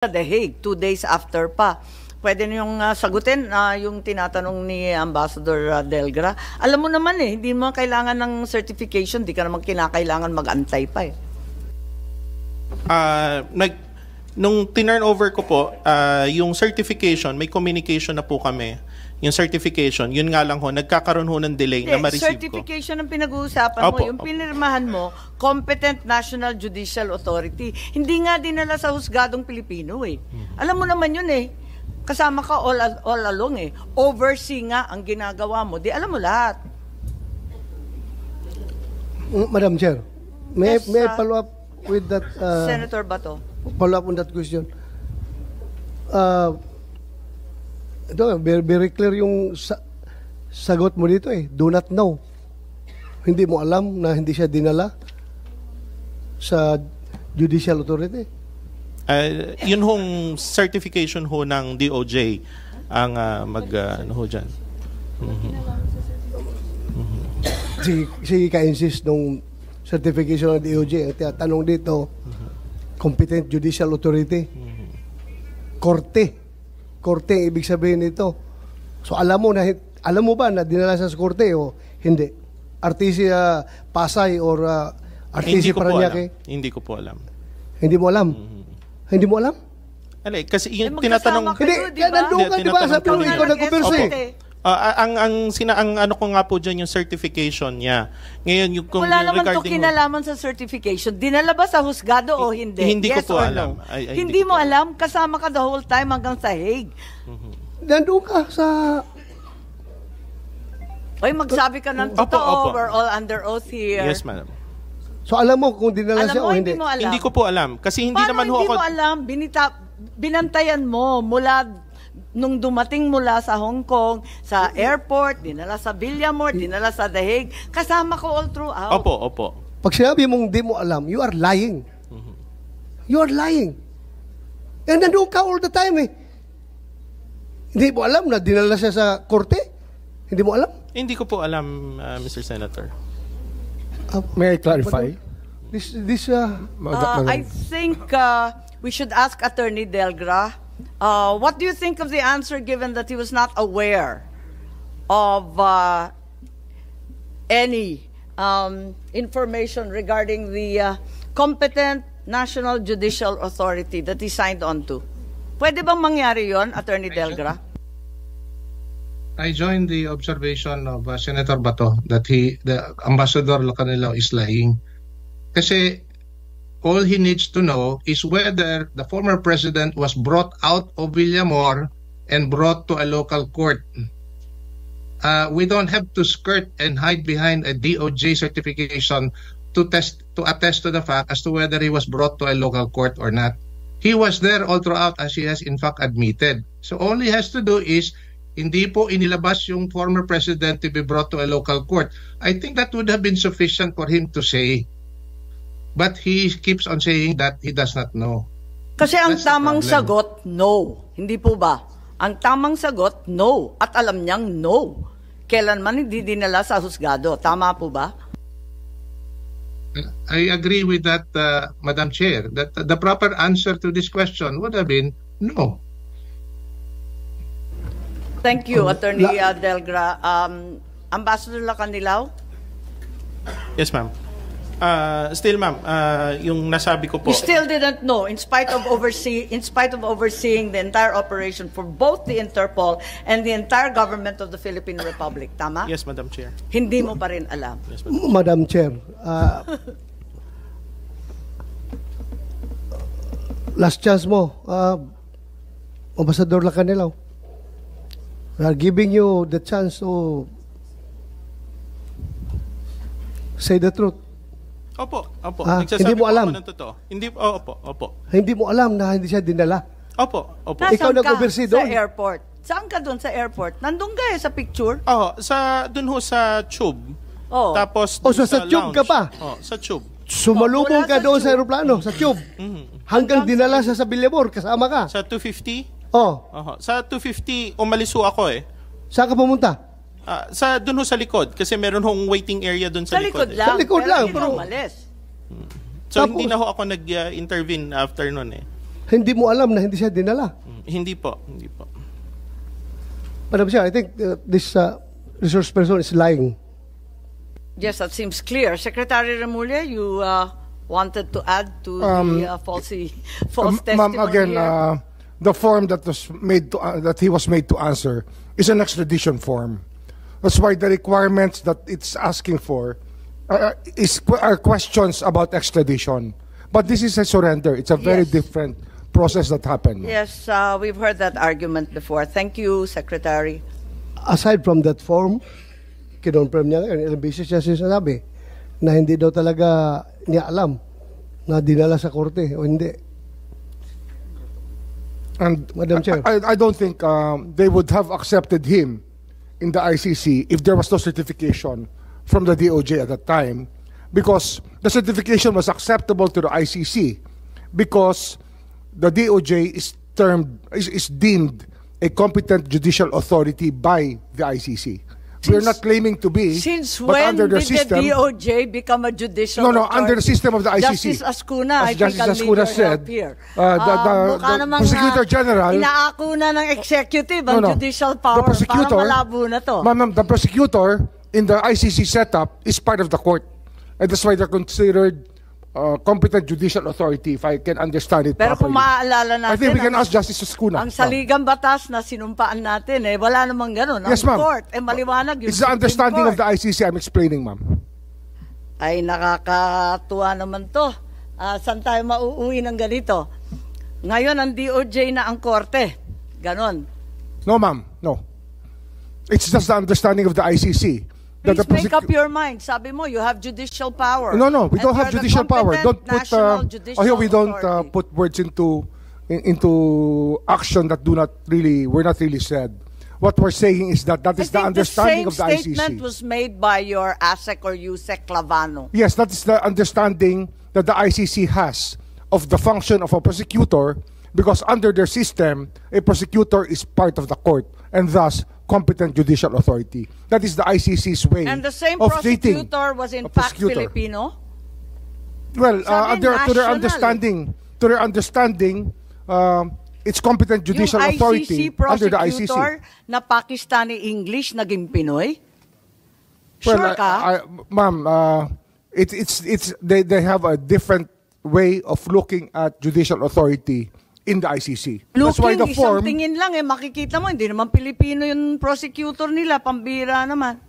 The Hague, 2 days after pa. Pwede niyong sagutin yung tinatanong ni Ambassador Delgra. Alam mo naman hindi mo kailangan ng certification, di ka naman kinakailangan mag-antay pa Nung tinurn over ko po, yung certification, may communication na po kami. Yung certification, yun nga lang ho, nagkakaroon ho ng delay na ma-receive ko. Certification ang pinag-uusapan mo, yung pinirmahan mo, Competent National Judicial Authority. Hindi nga dinala sa husgadong Pilipino Alam mo naman yun kasama ka all along Oversee nga ang ginagawa mo. Di alam mo lahat. Madam Chair, may I follow up with that? Senator Bato. Follow up on that question. Ito, very clear yung sagot mo dito Do not know. Hindi mo alam na hindi siya dinala sa judicial authority. Yun hong certification ho ng DOJ ang ano ho dyan. Sige ka-insist nung certification ng DOJ. Ang tinatanong dito, competent judicial authority. Korte ang ibig sabihin nito. So alam mo ba na dinala sa korte o hindi? RTC Pasay or RTC Parañaque? Hindi ko po alam. Hindi mo alam? Hindi mo alam? Kasi yung tinatanong... Hindi, nandun ka, di ba? Sabi mo, ikaw nag-converse ang ano ko nga po dyan yung certification niya. Ngayon, yung wala naman to kinalaman sa certification. Dinala ba sa husgado o hindi? Hindi yes ko po No? alam. Hindi mo alam? Kasama ka the whole time hanggang sa Hague. Nandun ka sa... Oy, magsabi ka ng totoo. We're all under oath here. Yes, madam. So alam mo kung dinala siya o hindi? Hindi ko po alam. Kasi hindi paano naman ho ako... Paano hindi mo alam? Binantayan mo mula... Nung dumating mula sa Hong Kong, sa airport, dinala sa Villamor, dinala sa The Hague, kasama ko all throughout. Opo. Pag sinabi mong di mo alam, you are lying. You are lying. And nandun ka all the time Hindi mo alam na dinala siya sa korte? Hindi mo alam? Hindi ko po alam, Mr. Senator. May I clarify? I think we should ask Attorney Delgra. What do you think of the answer given that he was not aware of any information regarding the competent National Judicial Authority that he signed on to? Pwede bang mangyari yon, Attorney Delgra? I join the observation of Senator Bato that the Ambassador Lacanilao is lying. Kasi all he needs to know is whether the former president was brought out of Villamor and brought to a local court. We don't have to skirt and hide behind a DOJ certification to attest to the fact as to whether he was brought to a local court or not. He was there all throughout, as he has in fact admitted. So all he has to do is hindi po inilabas yung former president to be brought to a local court. I think that would have been sufficient for him to say. But he keeps on saying that he does not know. Kasi ang tamang sagot, no. Hindi po ba? Ang tamang sagot, no. At alam niyang no. Kailanman hindi dinala sa husgado. Tama po ba? I agree with that, Madam Chair, that the proper answer to this question would have been no. Thank you, Attorney Delgra. Ambassador Lacanilao? Yes, ma'am. Still, ma'am, yung nasabi ko po. You still didn't know, in spite of overseeing the entire operation for both the Interpol and the entire government of the Philippine Republic. Tama? Yes, Madam Chair. Hindi mo pa rin alam. Yes, Madam Chair, last chance mo, Ambassador Lacanilao. We are giving you the chance to say the truth. Opo. Hindi mo alam. Opo. Hindi mo alam na hindi siya dinala. Opo. Ikaw nag-oversee doon? Sa airport. Saan ka doon sa airport? Nandun ka sa picture? Doon ho sa tube. Tapos sa tube ka pa? Sa tube. Sumalubong ka doon sa aeroplano, sa tube. Hanggang dinala sa Villamor, kasama ka? Sa 250? Sa 250, umalis ho ako Saan ka pumunta? Doon ho sa likod. Kasi meron hong waiting area doon sa likod. Sa likod lang. Pero umalis. So, hindi na ho ako nag-intervene after nun Hindi mo alam na hindi siya dinala. Hindi po, hindi po. Madam Chair, I think this resource person is lying. Yes, that seems clear. Secretary Remulla, you wanted to add to the false testimony Ma'am, again, here. the form that was made to, that he was made to answer is an extradition form. That's why the requirements that it's asking for are questions about extradition. But this is a surrender. It's a very Yes. different process that happened. Yes, we've heard that argument before. Thank you, Secretary. Aside from that form, kinonfirm niya ngayon, ilang beses siya sinasabi na hindi daw talaga niya alam na dinala sa korte o hindi. And Madam Chair. I don't think they would have accepted him in the ICC if there was no certification from the DOJ at that time, because the certification was acceptable to the ICC because the DOJ is deemed a competent judicial authority by the ICC. We're not claiming to be, Since but when under the did system, the DOJ become a judicial No, authority? under the system of the ICC. Justice Ascuna, I As think Justice I'll need Ascuna your said, help here. the Mukha namang, Prosecutor General, inaako na ng executive ang judicial power. the prosecutor, Parang malabo na to. Ma'am, the prosecutor in the ICC setup is part of the court, and that's why they're considered competent judicial authority, if I can understand it Pero kung properly. maaalala natin, I think we can ask Justice Ascuna. ang saligang batas na sinumpaan natin, wala namang ganun. Yes, Ang ma'am. court, maliwanag yung It's the Supreme understanding of Court. the ICC I'm explaining, ma'am. Ay, nakakatuwa naman to. Saan tayo mauuwi ng ganito? Ngayon, ang DOJ na ang korte. Ganon. No, ma'am, no. It's just the understanding of the ICC. that Please the make up prosecu- your mind. Sabi mo, you have judicial power. No, we And don't have you're the judicial power. competent Don't put national judicial here we don't authority. put words into action that were not really said. What we're saying is that I is the think understanding of the same statement ICC. was made by your ASEC or USEC Clavano. Yes, that is the understanding that the ICC has of the function of a prosecutor, because under their system, a prosecutor is part of the court and thus competent judicial authority. That is the ICC's way And the same of treating prosecutor was in a fact prosecutor. Filipino? Well, Sabi to their national understanding, it's competent judicial Yung authority ICC under the prosecutor ICC. na Pakistani English naging Pinoy? Well, Sure ka? ma'am, they have a different way of looking at judicial authority in the ICC. That's why Looking, the isang form. tingin lang makikita mo, hindi naman Pilipino yung prosecutor nila, pambira naman.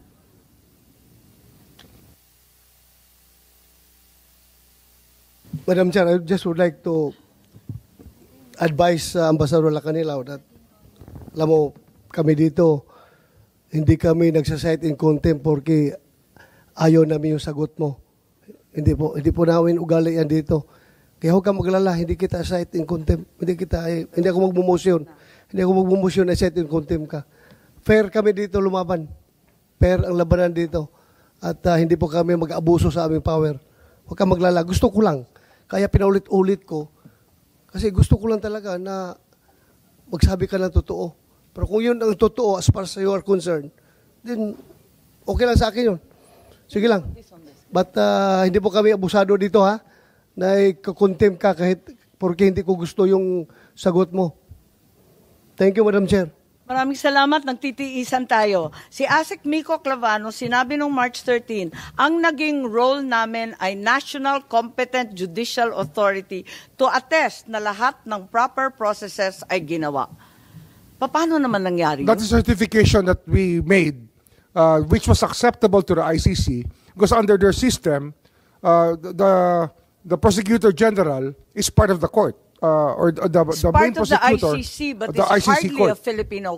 Madam Chair, I just would like to advise Ambassador Lacanilaw that, alam mo, kami dito, hindi kami nagsasite in contempt porque ayaw namin yung sagot mo. Hindi po namin ugali yan dito. Kaya huwag kang maglala, hindi kita cite in contempt. Hindi ako magmumosyon. Hindi ako magmumosyon na cite in contempt ka. Fair kami dito lumaban. Fair ang labanan dito. At hindi po kami mag-abuso sa aming power. Huwag kang maglala. Gusto ko lang. Kaya pinaulit-ulit ko. Kasi gusto ko lang talaga na magsabi ka ng totoo. Pero kung yun ang totoo as far as you are concerned, then okay lang sa akin yun. Sige lang. But hindi po kami abusado dito ha. Na ikakontempt ka kahit porque hindi ko gusto yung sagot mo. Thank you, Madam Chair. Maraming salamat, nagtitiisan tayo. Si ASEC Miko Clavano, sinabi nung March 13, ang naging role namin ay National Competent Judicial Authority to attest na lahat ng proper processes ay ginawa. Paano naman nangyari yun? That is certification that we made, which was acceptable to the ICC, because under their system, the prosecutor general is part of the court, or the It's main part of the prosecutor ICC, but of the it's ICC hardly court. a Filipino